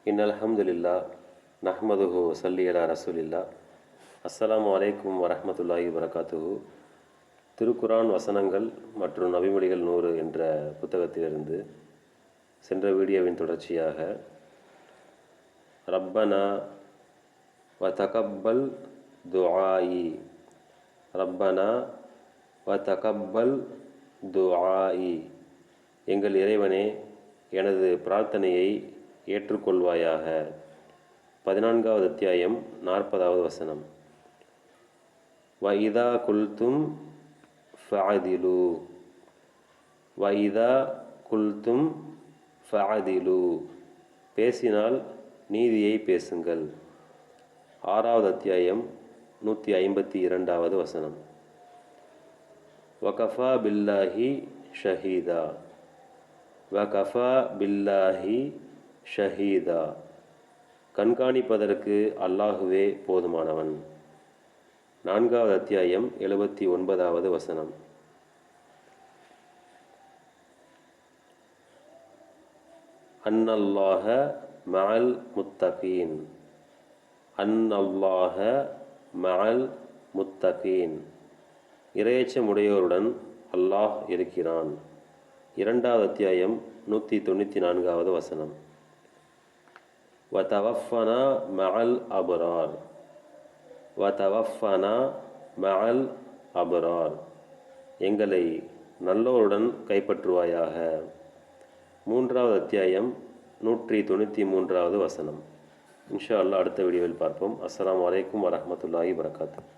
இன்னல் ஹம்துலில்லாஹ் நஹ்மதுஹு வஸல்லி அலா ரசூலில்லாஹ். அஸ்ஸலாமு அலைக்கும் வரஹ்மத்துல்லாஹி வபரகாத்துஹு. திருக்குரான் வசனங்கள் மற்றும் நபிமொழிகள் 100 என்ற புத்தகத்திலிருந்து சென்ற வீடியோவின் தொடர்ச்சியாக ரப்பனா வ தகப்பல் துஆஇ, ரப்பனா வ தகப்பல் துஆஇ, எங்கள் இறைவனே எனது பிரார்த்தனையை ஏற்றுக்கொள்வாயாக. 14வது அத்தியாயம் 40வது வசனம். வ இதா குல்தும் ஃபஅதிலு, வ இதா குல்தும் ஃபஅதிலு, பேசினால் நீதியை பேசுங்கள். 6வது அத்தியாயம் 152வது வசனம். வகஃபா பில்லாஹி ஷஹீதா, வகஃபா பில்லாஹி ஷஹீதா, கண்காணிப்பதற்கு அல்லாஹுவே போதுமானவன். 4வது அத்தியாயம் 79வது வசனம். அன்னல்லாஹ மஅல் முத்தகீன், அன்னல்லாஹ மஅல் முத்தகீன், இறையச்சமுடையோருடன் அல்லாஹ் இருக்கிறான். 2வது அத்தியாயம் 194வது வசனம். வதவஃபனா மஅல் அப்ரார், வதவஃபனா மஅல் அப்ரார், எங்களை நல்லோருடன் கைப்பற்றுவாயாக. 3வது அத்தியாயம் 193வது வசனம். இன்ஷா அல்லாஹ் அடுத்த வீடியோவில் பார்ப்போம். அஸ்ஸலாமு அலைக்கும் வரஹ்மத்துல்லாஹி வபரகாத்துஹு.